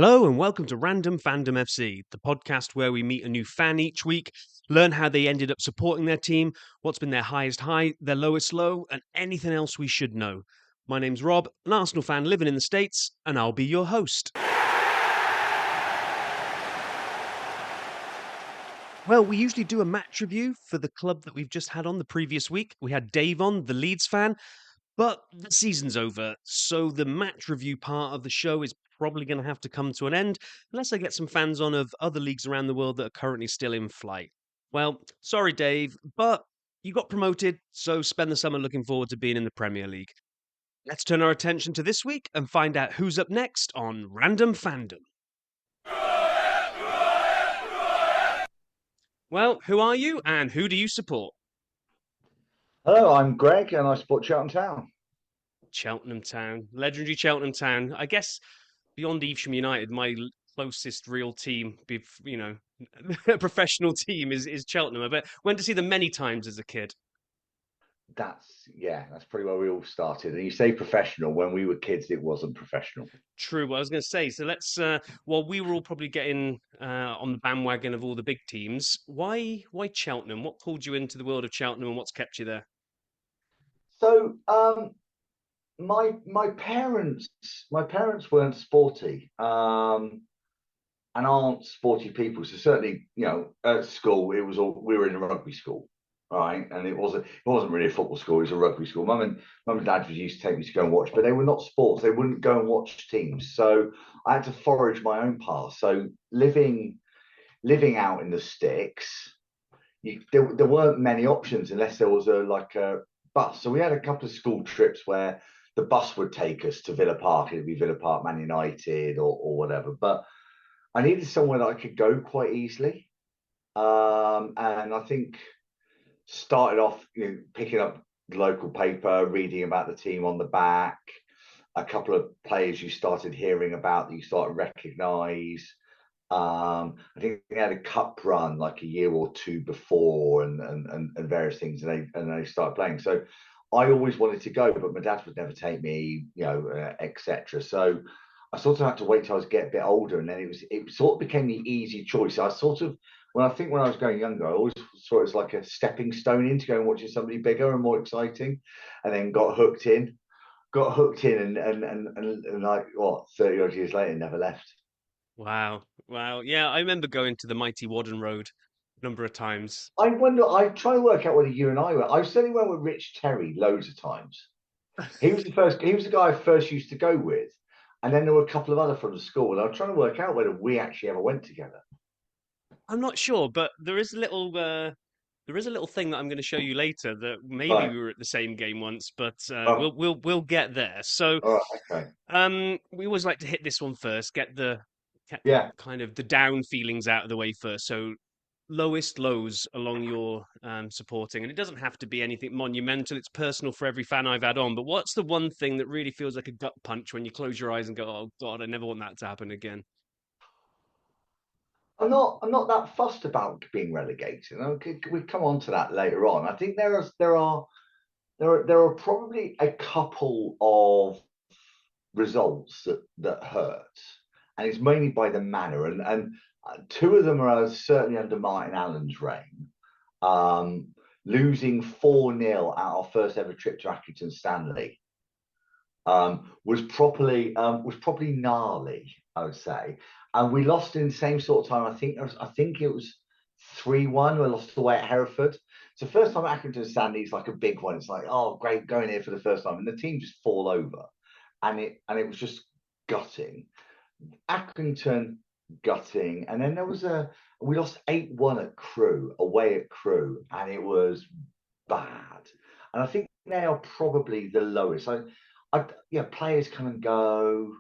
Hello and welcome to Random Fandom FC, the podcast where we meet a new fan each week, learn how they ended up supporting their team, what's been their highest high, their lowest low, and anything else we should know. My name's Rob, an Arsenal fan living in the States, and I'll be your host. Well, we usually do a match review for the club that we've just had on the previous week. We had Dave on, the Leeds fan. But the season's over, so the match review part of the show is probably going to have to come to an end, unless I get some fans on of other leagues around the world that are currently still in flight. Well, sorry, Dave, but you got promoted, so spend the summer looking forward to being in the Premier League. Let's turn our attention to this week and find out who's up next on Random Fandom. Well, who are you and who do you support? Hello, I'm Greg and I support Cheltenham Town. Cheltenham Town, legendary Cheltenham Town. I guess beyond Evesham United, my closest real team, professional team is Cheltenham. I went to see them many times as a kid. That's pretty where we all started. And you say professional, when we were kids, it wasn't professional. True, what I was going to say. So let's, while we were all probably getting on the bandwagon of all the big teams, why Cheltenham? What pulled you into the world of Cheltenham and what's kept you there? So my parents weren't sporty, and aren't sporty people. So certainly, at school we were in a rugby school, right? And it wasn't really a football school, it was a rugby school. Mum and dad used to take me to go and watch, but they were not sports. They wouldn't go and watch teams. So I had to forage my own path. So living out in the sticks, there weren't many options unless there was a bus. So we had a couple of school trips where the bus would take us to Villa Park. It'd be Villa Park, Man United, or whatever. But I needed somewhere that I could go quite easily. And I think started off, picking up the local paper, reading about the team on the back, a couple of players you started hearing about that you started to recognise. I think they had a cup run like a year or two before, and various things, and they started playing. So I always wanted to go, but my dad would never take me, etc. So I sort of had to wait till I was get a bit older, and then it sort of became the easy choice. I sort of when I was going younger, I always saw it as like a stepping stone into going watching somebody bigger and more exciting, and then got hooked in, and like what 30 odd years later, never left. Wow, wow, yeah, I remember going to the mighty Whaddon Road a number of times. I wonder. I try to work out whether you and I went. I certainly went with Rich Terry loads of times. He was the first. He was the guy I first used to go with, and then there were a couple of other from the school. And I was trying to work out whether we actually ever went together. I'm not sure, but there is a little thing that I'm going to show you later that maybe Right. we were at the same game once, but Oh, we'll get there. So all right. Okay. we always like to hit this one first, get Yeah. kind of the down feelings out of the way first. So lowest lows along your supporting, and it doesn't have to be anything monumental. It's personal for every fan I've had on. But what's the one thing that really feels like a gut punch when you close your eyes and go, "Oh God, I never want that to happen again." I'm not that fussed about being relegated. Okay, we come on to that later on. I think there are probably a couple of results that hurt, and it's mainly by the manner. And two of them are certainly under Martin Allen's reign. Um, Losing 4-0 at our first ever trip to Accrington Stanley was probably gnarly, I would say. And we lost in the same sort of time. I think it was 3-1. We lost away at Hereford. So first time at Accrington Stanley is like a big one. It's like, oh great, going here for the first time, and the team just fall over, and it was just gutting. Accrington, gutting, and then we lost 8-1 at Crewe, away at Crewe, and it was bad. And I think they are probably the lowest. Players come and go,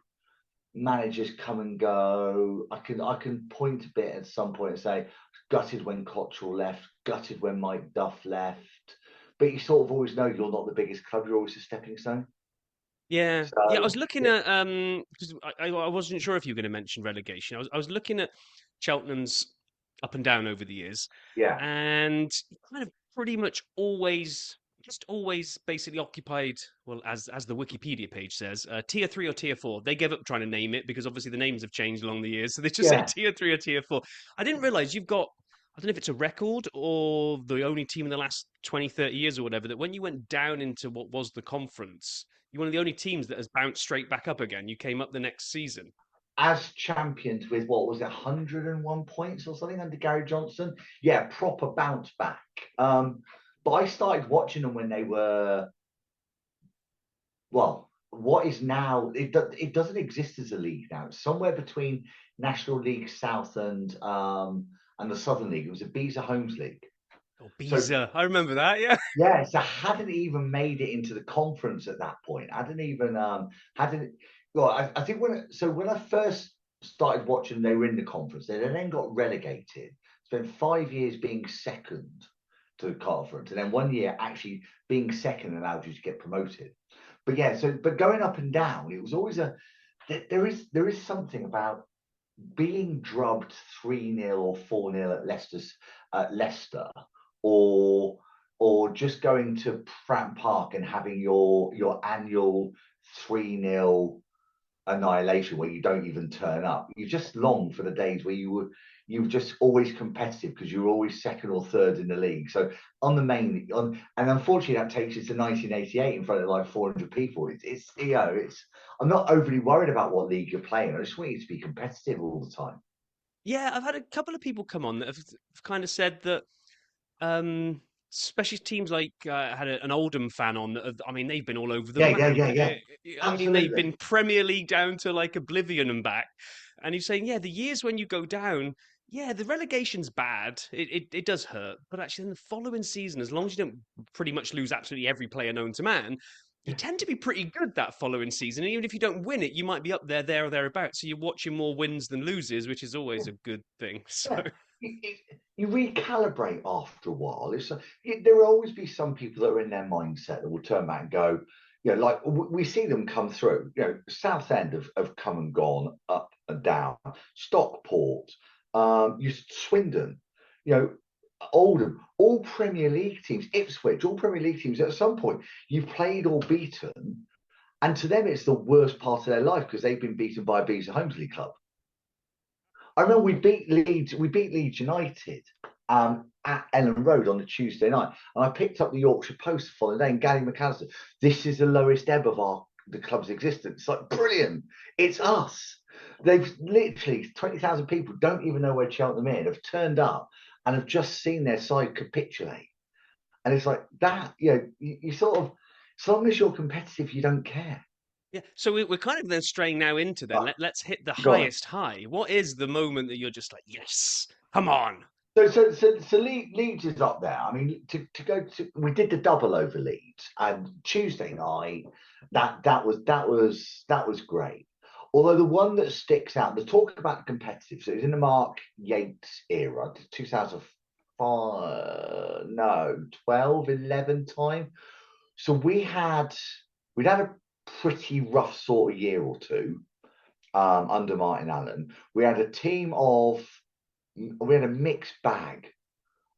managers come and go. I can point a bit at some point and say gutted when Cotterill left, gutted when Mike Duff left. But you sort of always know you're not the biggest club. You're always a stepping stone. Yeah, yeah. I was So looking yeah, at because I wasn't sure if you were going to mention relegation. I was looking at Cheltenham's up and down over the years, yeah, and kind of pretty much always just always basically occupied, well, as the Wikipedia page says, tier three or tier four. They gave up trying to name it because obviously the names have changed along the years. So they just say Yeah, tier three or tier four. I didn't realize you've got, I don't know if it's a record or the only team in the last 20, 30 years or whatever, that when you went down into what was the conference, you're one of the only teams that has bounced straight back up again. You came up the next season. as champions with what was it, 101 points or something under Gary Johnson. Yeah, proper bounce back. But I started watching them when they were, well, what is now, it doesn't exist as a league now. It's somewhere between National League South and the Southern League. It was a Beezer Homes League. Oh, So Beezer. I remember that, yeah. yeah, so hadn't even made it into the conference at that point. Hadn't even hadn't. Well, I think when I first started watching, they were in the conference. They then got relegated. Spent 5 years being second to the conference, and then 1 year actually being second allowed you to get promoted. But yeah, but going up and down, it was always there is something about being drubbed 3-0 or 4-0 at Leicester, or just going to Fratton Park and having your annual 3-0 annihilation where you don't even turn up. You just long for the days where you were just always competitive because you were always second or third in the league. So and unfortunately that takes you to 1988 in front of like 400 people. It's I'm not overly worried about what league you're playing. I just want you to be competitive all the time. Yeah, I've had a couple of people come on that have kind of said that especially teams like I had an Oldham fan on. I mean, they've been all over the Yeah, yeah, map. yeah, yeah. I mean, they've Absolutely. been Premier League down to like oblivion and back. And he's saying, yeah, the years when you go down, yeah, the relegation's bad. It does hurt, but actually, in the following season, as long as you don't pretty much lose absolutely every player known to man, you tend to be pretty good that following season. And even if you don't win it, you might be up there or thereabouts. So you're watching more wins than loses, which is always a good thing. So. Yeah. You recalibrate after a while. There will always be some people that are in their mindset that will turn back and go, like we see them come through. Southend have come and gone up and down. Stockport, Swindon, you know, Oldham, all Premier League teams, Ipswich, all Premier League teams. At some point, you've played or beaten, and to them, it's the worst part of their life because they've been beaten by a Beezer Homesley club. I remember we beat Leeds United at Ellen Road on a Tuesday night, and I picked up the Yorkshire Post the following day, and Gary McAllister, this is the lowest ebb of the club's existence. It's like brilliant, it's us. They've literally 20,000 people don't even know where Cheltenham is, have turned up and have just seen their side capitulate, and it's like that. You sort of, as long as you're competitive, you don't care. Yeah, so we're kind of then straying now into then. But Let's hit the go on. highest high. What is the moment that you're just like, yes, come on? So Leeds is up there. I mean, to go to, we did the double over Leeds, and Tuesday night that was great. Although the one that sticks out, the talk about competitive, so it was in the Mark Yates era, 2005, no, 12, 11 time. So we'd had a pretty rough sort of year or two under Martin Allen. We had a mixed bag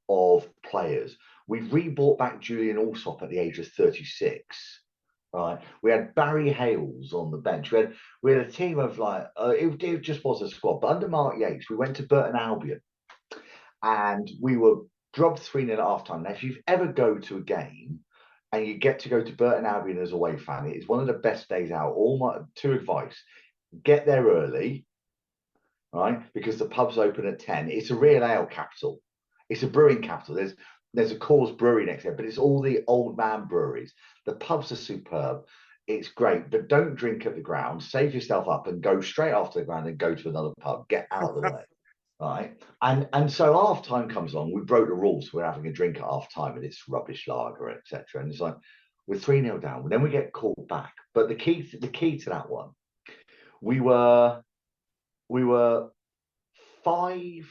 of players. We rebought back Julian Alsop at the age of 36. Right, we had Barry Hales on the bench. We had a team of like it just was a squad. But under Mark Yates, we went to Burton Albion and we were dropped 3-0 at half time. Now, if you've ever go to a game and you get to go to Burton Albion as a away fan, it is one of the best days out. All my two advice: get there early, right? Because the pub's open at 10. It's a real ale capital. It's a brewing capital. There's a Coors brewery next there, but it's all the old man breweries. The pubs are superb. It's great, but don't drink at the ground. Save yourself up and go straight after the ground and go to another pub. Get out of the way. Right. And so half time comes along. We broke the rules. We're having a drink at half time and it's rubbish lager, etc. And it's like we're 3-0 down. Then we get called back. But the key to that one, we were 5-3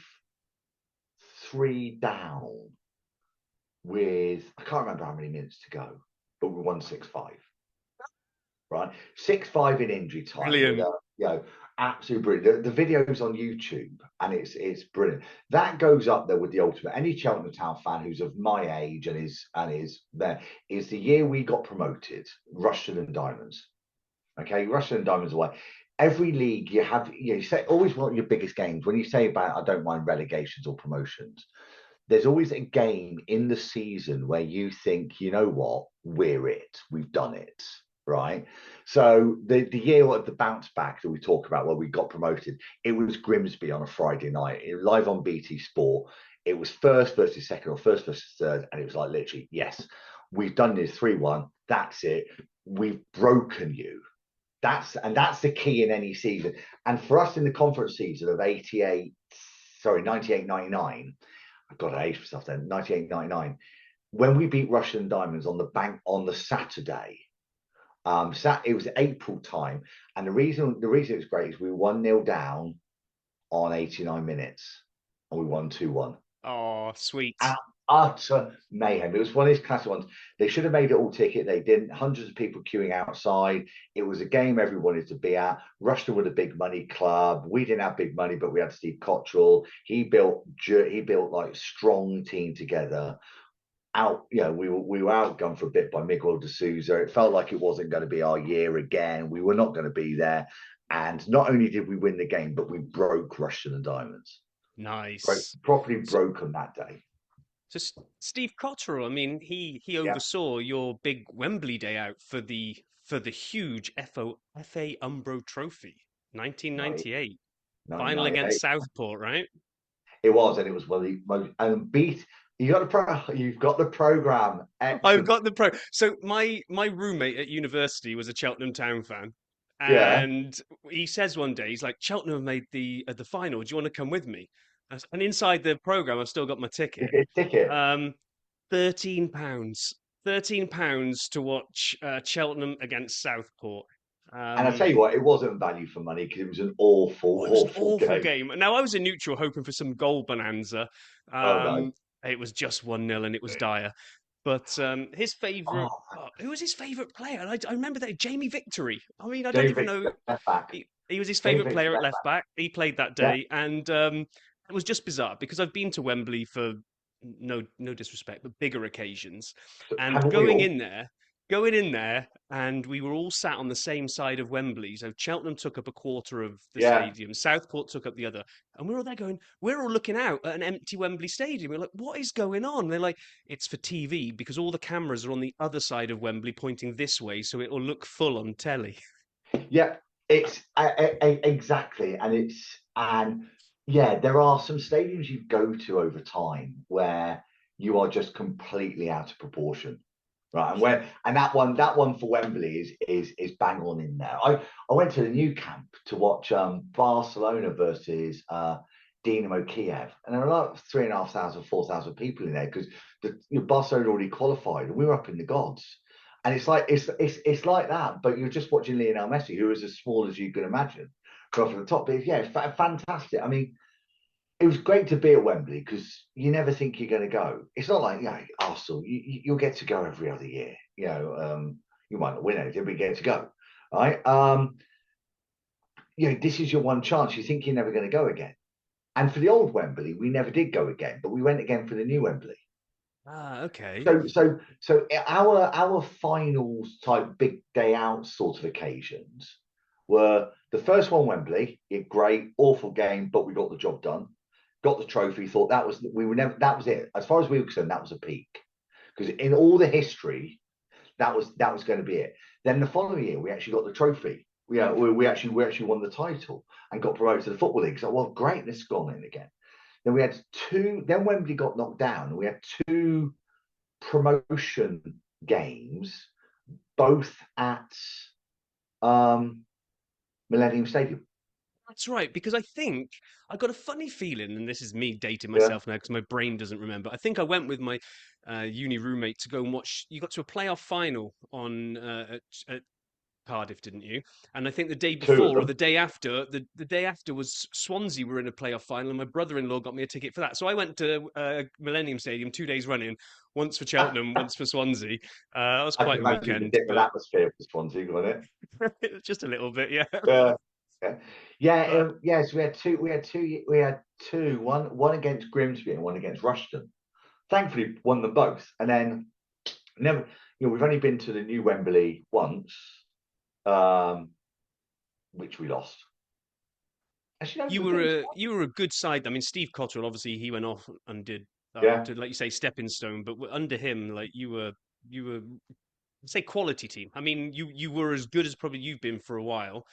down with, I can't remember how many minutes to go, but we won 6-5. Right, 6-5 in injury time with Brilliant. absolutely brilliant. The video's on YouTube, and it's brilliant. That goes up there with the ultimate. Any Cheltenham Town fan who's of my age and is there, is the year we got promoted, Rushden and Diamonds. Okay, Rushden and Diamonds away. Every league you have, you say always want your biggest games. When you say about I don't mind relegations or promotions, there's always a game in the season where you think, you know what, we're it, we've done it, right? So the year of the bounce back that we talk about where we got promoted, it was Grimsby on a Friday night, live on BT Sport. It was first versus second or first versus third, and it was like literally, yes, we've done this 3-1. That's it. We've broken you. That's the key in any season. And for us in the conference season of 88, sorry, 98, 99, I've got to age for stuff then, 98, 99, when we beat Russian Diamonds on the bank on the Saturday, it was April time. And the reason it was great is we were 1-0 down on 89 minutes and we won 2-1. Oh, sweet. Utter mayhem. It was one of these classic ones. They should have made it all ticket. They didn't. Hundreds of people queuing outside. It was a game everyone wanted to be at. Rushden were a big money club. We didn't have big money, but we had Steve Cotterill. He built like strong team together. We were outgunned for a bit by Miguel de Souza. It felt like it wasn't going to be our year again. We were not going to be there. And not only did we win the game, but we broke Rushden and Diamonds. Nice. Properly So, broken that day. Steve Cotterill, I mean, he Yeah. oversaw your big Wembley day out for the huge FA Umbro Trophy, 1998, final against 1998. Southport, right? It was, and it was one of the most and beat. You've got the program. I've Excellent. got the pro. So my roommate at university was a Cheltenham Town fan, Yeah. and he says one day he's like, "Cheltenham have made the final. Do you want to come with me?" And inside the program, I've still got my You ticket. get a ticket. Um, £13. £13 to watch Cheltenham against Southport. And I tell Um, you what, it wasn't value for money because it was an awful, Oh, it was an awful awful game. game. Now I was a neutral, hoping for some goal bonanza. Oh no. It was just 1-0, and it was dire. But his favourite, Oh, who was his favourite player? I remember that Jamie Victory. I mean, I don't Jamie even Victor know. left back. He was his Jamie favourite Victor player at left left back. back. He played that Yeah. day, and it was just bizarre because I've been to Wembley for no disrespect, but bigger occasions, So, and haven't we all? going in there, and we were all sat on the same side of Wembley. So Cheltenham took up a quarter of the Yeah. stadium, Southport took up the other, and we were all there going, we're all looking out at an empty Wembley stadium. We're like, what is going on? And they're like, it's for TV because all the cameras are on the other side of Wembley, pointing this way, so it will look full on telly. Yeah. It's exactly, and yeah, there are some stadiums you go to over time where you are just completely out of proportion. Right, and that one for Wembley is bang on in there. I went to the new camp to watch Barcelona versus Dinamo Kiev, and there were like 3,500, 4,000 people in there because Barcelona already qualified, and we were up in the gods. And it's like that, but you're just watching Lionel Messi, who is as small as you can imagine, from the top. But yeah, fantastic. I mean, it was great to be at Wembley because you never think you're going to go. It's not like Arsenal. You'll get to go every other year. You might not win anything, but you get to go, right? This is your one chance. You think you're never going to go again. And for the old Wembley, we never did go again, but we went again for the new Wembley. Ah, okay. So our finals type big day out sort of occasions were the first one Wembley. Great, awful game, but we got the job done. Got the trophy. Thought that was it. As far as we were concerned, that was a peak because in all the history, that was going to be it. Then the following year, we actually got the trophy. We actually won the title and got promoted to the football league. So well, great, this has gone in again. Then we had two. Then Wembley got knocked down, and we had two promotion games, both at um, Millennium Stadium. That's right, because I think I got a funny feeling, and this is me dating Yeah, myself now because my brain doesn't remember. I think I went with my uni roommate to go and watch. You got to a playoff final on at Cardiff, didn't you? And I think the day two of before or them. the day after, the day after was Swansea were in a playoff final, and my brother-in-law got me a ticket for that. So I went to Millennium Stadium 2 days running, once for Cheltenham, once for Swansea. That was I can quite a imagine the weekend, different but atmosphere for Swansea, wasn't just a little bit, yeah. it? Yeah. Yeah, yeah, But yes. We had two. One against Grimsby and one against Rushden. Thankfully, won them both. And then never, we've only been to the new Wembley once, um, which we lost. Actually, no, you we were did. a good side. I mean, Steve Cotterill, obviously, he went off and did Yeah, to, like you say, stepping stone. But under him, like you were say quality team. I mean, you were as good as probably you've been for a while.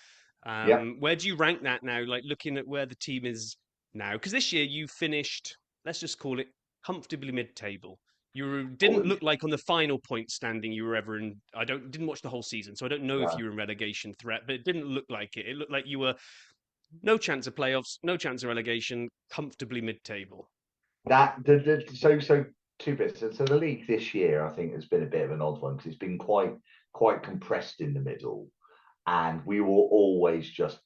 yeah. Where do you rank that now? Like looking at where the team is now, because this year you finished, let's just call it comfortably mid-table. Oh, Didn't look like on the final point standing you were ever in. I didn't watch the whole season, so I don't know if no. you were in relegation threat, but it didn't look like it. It looked like you were no chance of playoffs, no chance of relegation, comfortably mid-table. So two bits. So the league this year, I think, has been a bit of an odd one because it's been quite compressed in the middle, and we were always just.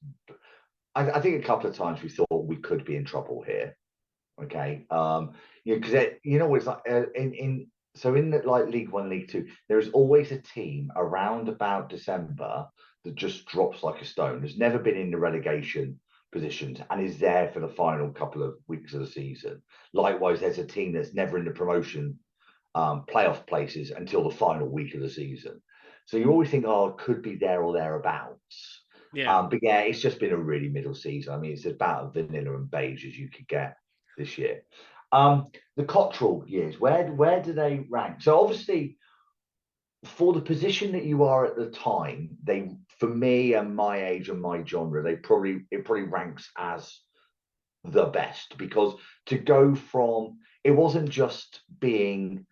I think a couple of times we thought we could be in trouble here. Okay, because it's like in so in the, like League One, League Two, there is always a team around about December that just drops like a stone. There's never been in the relegation positions and is there for the final couple of weeks of the season. Likewise, there's a team that's never in the promotion playoff places until the final week of the season. So you always think, oh, it could be there or thereabouts. Yeah. But yeah, it's just been a really middle season. I mean, it's about as vanilla and beige as you could get this year. The Cotterill years, where do they rank? So obviously, for the position that you are at the time, they for me and my age and my genre, it probably ranks as the best because to go from it wasn't just getting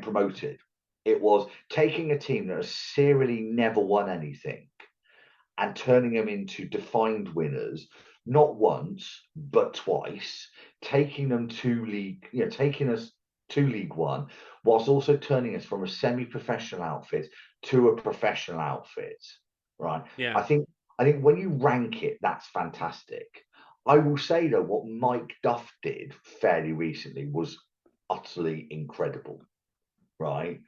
promoted. It was taking a team that has serially never won anything and turning them into defined winners, not once, but twice, taking them to taking us to League One, whilst also turning us from a semi-professional outfit to a professional outfit. Right. Yeah. I think when you rank it, that's fantastic. I will say though, what Mike Duff did fairly recently was utterly incredible. Right,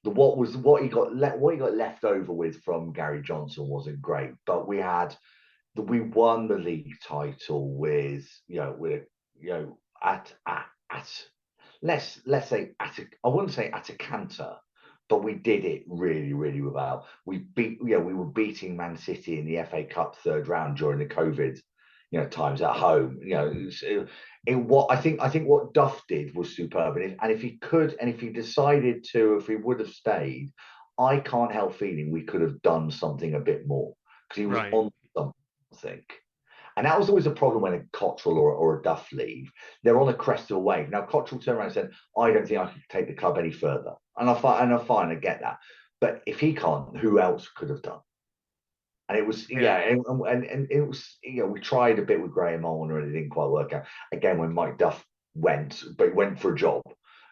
what he got left over with from Gary Johnson wasn't great, but we won the league title with at let's say I wouldn't say at a canter, but we did it really really well. We were beating Man City in the FA Cup third round during the COVID times at home. What I think what Duff did was superb, and if he could, and if he decided to, if he would have stayed, I can't help feeling we could have done something a bit more because he was Right. on something. And that was always a problem when a Cotterill or a Duff leave. They're on a crest of a wave. Now Cotterill turned around and said, "I don't think I could take the club any further," and I fine, I get that. But if he can't, who else could have done? And it was Yeah. and it was we tried a bit with Graham Allner and it didn't quite work out. Again, when Mike Duff went, but he went for a job.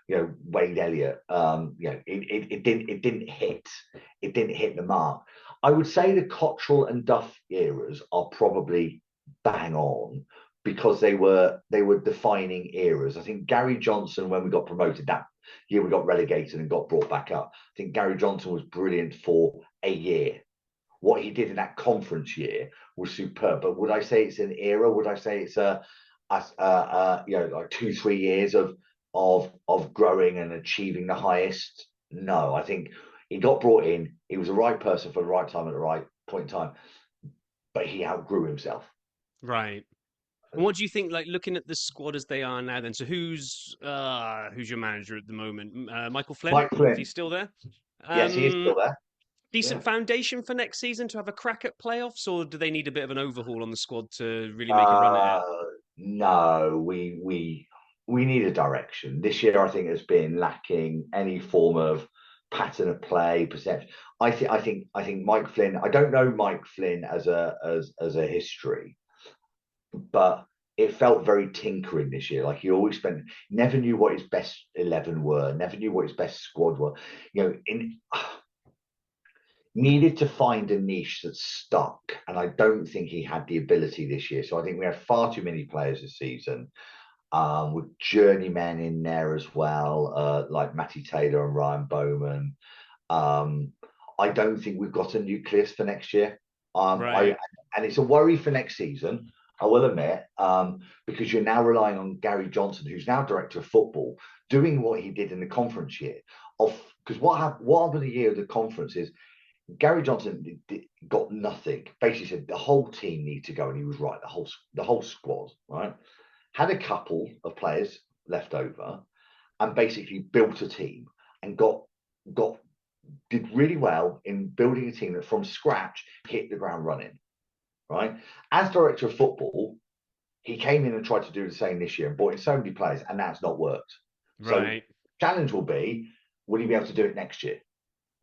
Wade Elliott. It didn't hit the mark. I would say the Cotterill and Duff eras are probably bang on because they were defining eras. I think Gary Johnson, when we got promoted that year, we got relegated and got brought back up. I think Gary Johnson was brilliant for a year. What he did in that conference year was superb. But would I say it's an era? Would I say it's like 2 3 years of growing and achieving the highest? No, I think he got brought in. He was the right person for the right time at the right point in time, but he outgrew himself. Right. And what do you think? Like looking at the squad as they are now, then. So who's your manager at the moment? Michael Flynn. Mike Is he Flynn, still there? yes, he is Um, still there. Decent Yeah. foundation for next season to have a crack at playoffs, or do they need a bit of an overhaul on the squad to really make a run at it? Uh, no, we need a direction. This year, I think has been lacking any form of pattern of play, perception. I think Mike Flynn. I don't know Mike Flynn as a history, but it felt very tinkering this year. Like he always spent, never knew what his best 11 were, never knew what his best squad were. In needed to find a niche that stuck, and I don't think he had the ability this year. So I think we had far too many players this season, with journeymen in there as well, like Matty Taylor and Ryan Bowman. Um, I don't think we've got a nucleus for next year. I Right. and it's a worry for next season. I will admit, because you're now relying on Gary Johnson, who's now director of football, doing what he did in the conference year. Of because what happened the year of the conference is Gary Johnson got nothing. Basically said the whole team need to go, and he was right. The whole squad, right, had a couple of players left over, and basically built a team and got did really well in building a team that from scratch hit the ground running. Right, as director of football, he came in and tried to do the same this year and brought in so many players, and that's not worked. So, Right. challenge will be: will he be able to do it next year?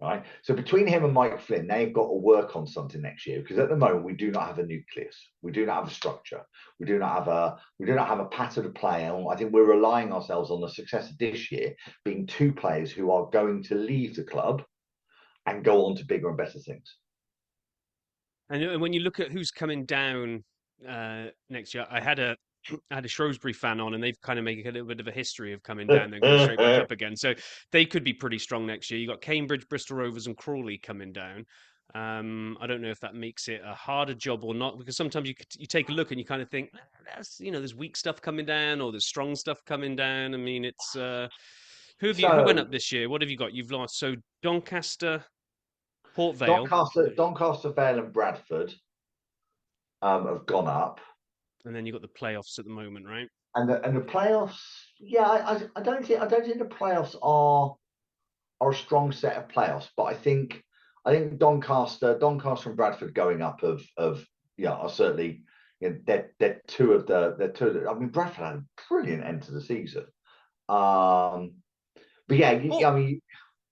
Right. So between him and Mike Flynn, they've got to work on something next year because at the moment we do not have a nucleus, we do not have a structure, we do not have a pattern of play. And I think we're relying ourselves on the success of this year being two players who are going to leave the club and go on to bigger and better things. And when you look at who's coming down next year, I had a Shrewsbury fan on, and they've kind of made a little bit of a history of coming down, then going straight back up again. So they could be pretty strong next year. You got Cambridge, Bristol Rovers, and Crawley coming down. I don't know if that makes it a harder job or not, because sometimes you take a look and you kind of think, that's there's weak stuff coming down or there's strong stuff coming down. I mean, it's who went So up this year? What have you got? You've lost so Doncaster, Port Vale, Doncaster, Vale, and Bradford have gone up, and then you got the playoffs at the moment, right? and the playoffs. Yeah, I don't think the playoffs are a strong set of playoffs, but I think Doncaster and Bradford going up of yeah are certainly they're two of the. I mean, Bradford had a brilliant end to the season. Um, but yeah, Port I mean,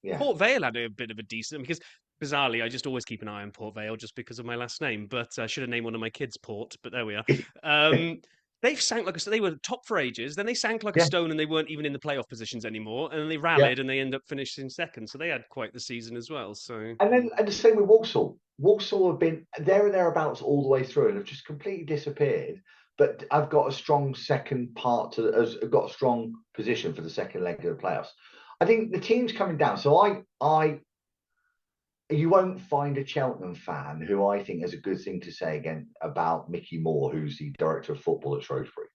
yeah, Port Vale had a bit of a decent because bizarrely I just always keep an eye on Port Vale just because of my last name, but I should have named one of my kids Port. But there we are. Um, they've sank like they were top for ages. Then they sank like a yeah, stone and they weren't even in the playoff positions anymore. And then they yeah. rallied and they end up finishing second. So they had quite the season as well. So And the same with Walsall. Walsall have been there and thereabouts all the way through and have just completely disappeared. But I've got a strong second part to has got a strong position for the second leg of the playoffs. I think the team's coming down. So you won't find a Cheltenham fan who I think has a good thing to say again about Mickey Moore, who's the director of football at Shrewsbury,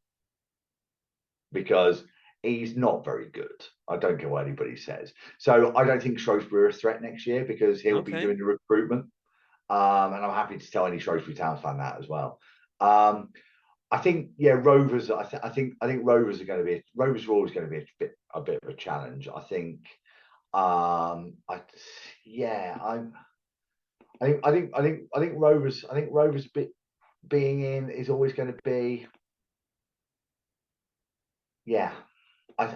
because he's not very good. I don't care what anybody says. So I don't think Shrewsbury are a threat next year because he'll be okay. doing the recruitment. And I'm happy to tell any Shrewsbury Town fan that as well. Um, I think Rovers. I think Rovers are going to be Rovers are always going to be a bit of a challenge. I think. I yeah. I think Rovers. I think Rovers being in is always going to be yeah. I,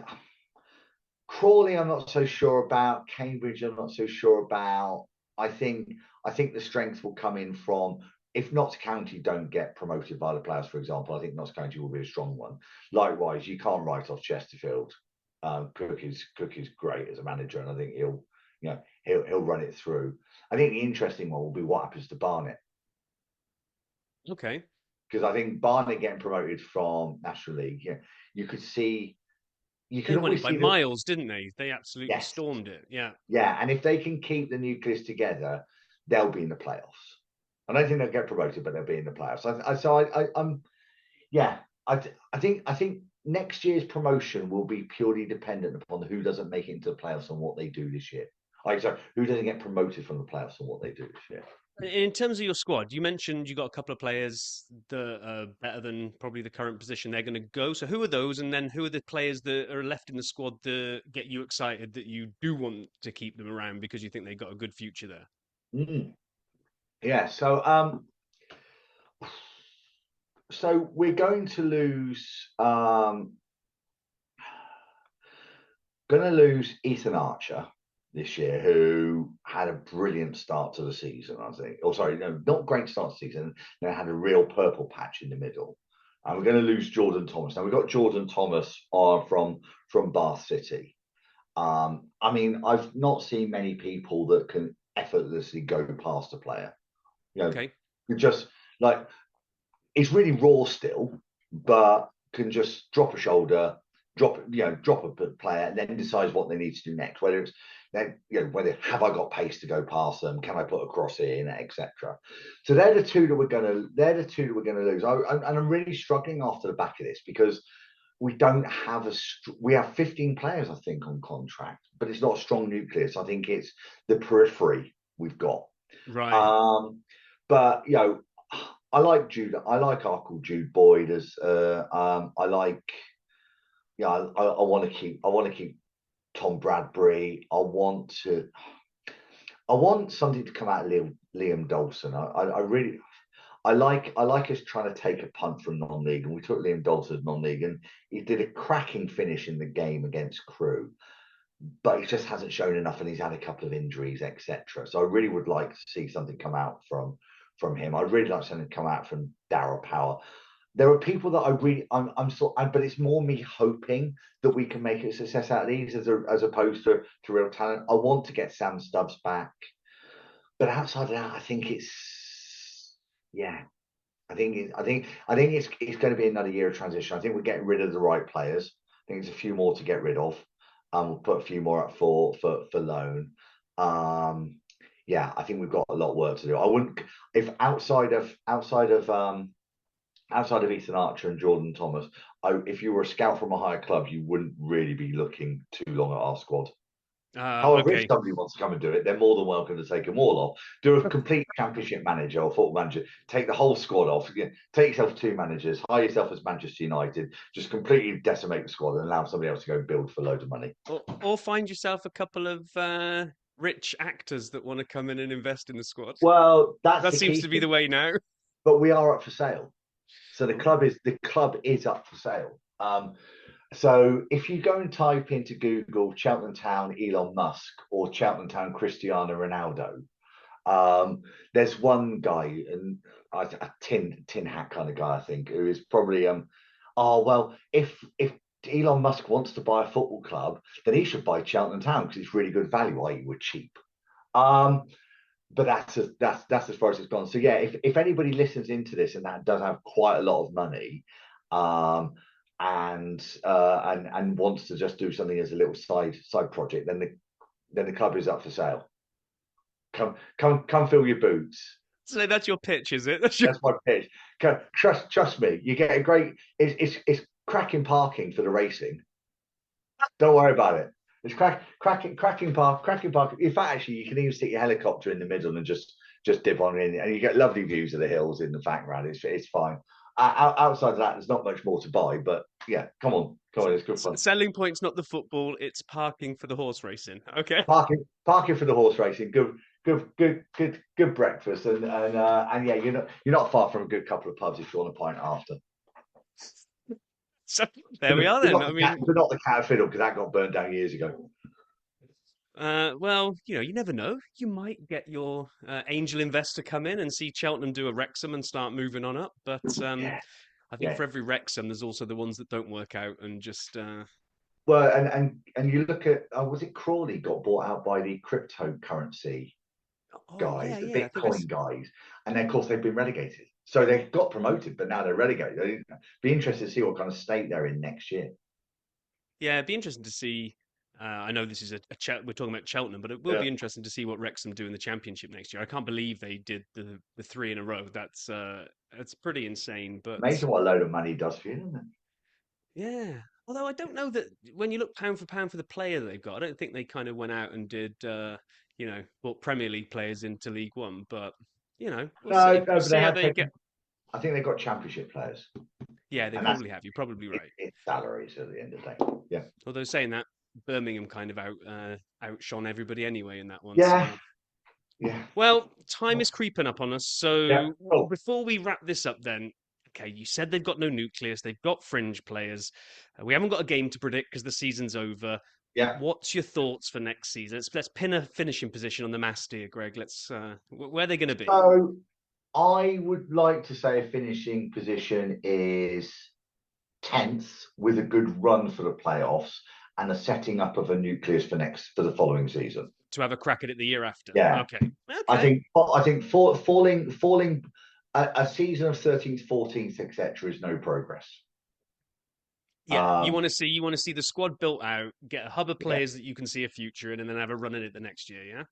Crawley, I'm not so sure about. Cambridge, I'm not so sure about. I think I think the strength will come in from if Notts County don't get promoted by the players, for example. I think Notts County will be a strong one. Likewise, you can't write off Chesterfield. Cook is great as a manager, and I think he'll run it through. I think the interesting one will be what happens to Barnet Okay. because I think Barnet getting promoted from National League, you could see you They can won it always by see that. miles, didn't they? They absolutely Yes, stormed it. Yeah. yeah, and if they can keep the nucleus together, they'll be in the playoffs. I don't think they'll get promoted, but they'll be in the playoffs. I'm yeah. I think next year's promotion will be purely dependent upon who doesn't make it into the playoffs and what they do this year. Sorry, who doesn't get promoted from the playoffs and what they do this year. In terms of your squad, you mentioned you got a couple of players that are better than probably the current position they're going to go. So who are those? And then who are the players that are left in the squad that get you excited that you do want to keep them around because you think they've got a good future there? Mm. Yeah. So we're going to lose Ethan Archer this year, who had a brilliant start to the season, I think. Or sorry, no, not great start to the season. They had a real purple patch in the middle. And we're going to lose Jordan Thomas. Now we've got Jordan Thomas from Bath City. I mean, I've not seen many people that can effortlessly go past a player. You know, Okay. just like it's really raw still, but can just drop a shoulder, drop a player, and then decides what they need to do next. Whether it's then, whether have I got pace to go past them? Can I put a cross in, etc. So they're the two that we're gonna lose. And I'm really struggling after the back of this because we don't have we have 15 players, I think, on contract, but it's not a strong nucleus. I think it's the periphery we've got. Right. But I like Jude. I like Arkle Jude Boyd as I like. I want to keep. I want to keep Tom Bradbury. I want something to come out of Liam Dawson. I really. I like us trying to take a punt from non-league, and we took Liam Dawson non-league, and he did a cracking finish in the game against Crewe, but he just hasn't shown enough, and he's had a couple of injuries, etc. So I really would like to see something come out from him. I'd really like something to come out from Darrell Power. There are people that but it's more me hoping that we can make a success out of these as opposed to real talent. I want to get Sam Stubbs back, but outside of that, I think it's yeah. I think it's going to be another year of transition. I think we're getting rid of the right players. I think there's a few more to get rid of. We'll put a few more up for loan. I think we've got a lot of work to do. I wouldn't if outside of Ethan Archer and Jordan Thomas, if you were a scout from a higher club, you wouldn't really be looking too long at our squad. However, if Okay. somebody wants to come and do it, they're more than welcome to take them all off. Do a complete championship manager or football manager. Take the whole squad off. Take yourself two managers. Hire yourself as Manchester United. Just completely decimate the squad and allow somebody else to go build for loads of money. Or find yourself a couple of rich actors that want to come in and invest in the squad. Well, that's That the seems key to be thing. the way now. But we are up for sale. So Ooh. the club is up for sale. So if you go and type into Google Cheltenham Town Elon Musk or Cheltenham Town Cristiano Ronaldo, there's one guy, and a tin hat kind of guy, I think, who is probably oh well, if Elon Musk wants to buy a football club, then he should buy Cheltenham Town because it's really good value, i.e. we're cheap. Um, but that's as far as it's gone. So yeah, if anybody listens into this and that does have quite a lot of money, um, and wants to just do something as a little side project, then the club is up for sale. Come fill your boots. So that's your pitch, is it? That's your... That's my pitch. Trust me, you get a great. It's cracking parking for the racing. Don't worry about it. It's cracking park. In fact, actually, you can even stick your helicopter in the middle and just dip on in, and you get lovely views of the hills in the background. It's fine. Outside of that, there's not much more to buy. But yeah, come on, it's good fun. Selling point's not the football; it's parking for the horse racing. Okay. Parking for the horse racing. Good breakfast, and yeah, you're not far from a good couple of pubs if you want a pint after. So there we are then. I mean, But not the Cat and Fiddle because that got burned down years ago. well, you never know. You might get your angel investor come in and see Cheltenham do a Wrexham and start moving on up. But Yeah, I think yeah. for every Wrexham, there's also the ones that don't work out and just. Well, and you look at was it Crawley got bought out by the cryptocurrency Oh guys, yeah, the yeah. I think I. Bitcoin guys, and then of course they've been relegated. So they got promoted, but now they're relegated. Be interested to see what kind of state they're in next year. Yeah, it'd be interesting to see. I know this is we're talking about Cheltenham, but it will Yeah. be interesting to see what Wrexham do in the Championship next year. I can't believe they did the three in a row. That's pretty insane. But Amazing what a load of money does for you, isn't it? yeah, although I don't know that when you look pound for pound for the player that they've got, I don't think they kind of went out and did brought Premier League players into League One. But we'll No, see. no, We'll but they see how have they get. taken. I think they've got championship players, Yeah, they and that's probably have. You're probably right. it's salaries at the end of the day. Yeah, Although saying that, Birmingham kind of outshone everybody anyway in that one. yeah, So. yeah, Well, time is creeping up on us. yeah. So Cool. before we wrap this up, then, okay, you said they've got no nucleus, they've got fringe players. We haven't got a game to predict because the season's over. Yeah. What's your thoughts for next season? Let's pin a finishing position on the mast here, Greg. Where are they going to be? So I would like to say a finishing position is 10th with a good run for the playoffs and a setting up of a nucleus for the following season. To have a crack at it the year after. Yeah, Okay, okay. I think falling a season of 13th, 14th, etc. is no progress. Yeah, you want to see the squad built out, get a hub of Yeah, players that you can see a future in, and then have a run at it the next year. Yeah.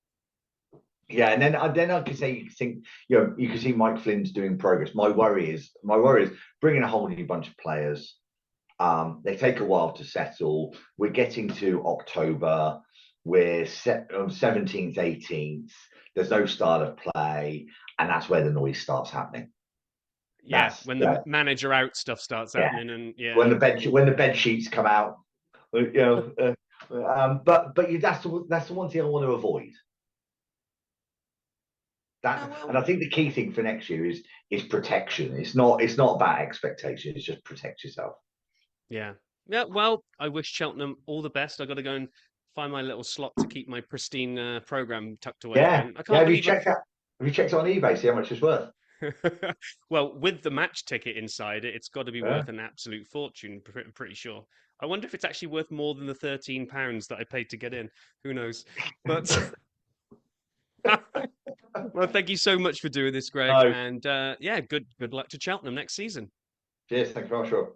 yeah, and then I could say you could think, you can see Mike Flynn's doing progress. My worry is bringing a whole new bunch of players. They take a while to settle. We're getting to October. We're 17th, 18th. There's no start of play, and that's where the noise starts happening. Yeah, That's when the manager out stuff starts yeah. happening, and When yeah, the bed sheets come out, but that's the one thing I want to avoid. yeah, And well, I think the key thing for next year is protection. It's not about expectation. It's just protect yourself. yeah, yeah. Well, I wish Cheltenham all the best. I got to go and find my little slot to keep my pristine program tucked away Yeah, again. I yeah. can't believe Have you checked it on eBay? See how much it's worth. well, with the match ticket inside it, it's got to be Yeah. worth an absolute fortune. I'm pretty sure. I wonder if it's actually worth more than the £13 that I paid to get in. Who knows? But well, thank you so much for doing this, Greg. No. And yeah, good luck to Cheltenham next season. Cheers. Thank you very much. Rob.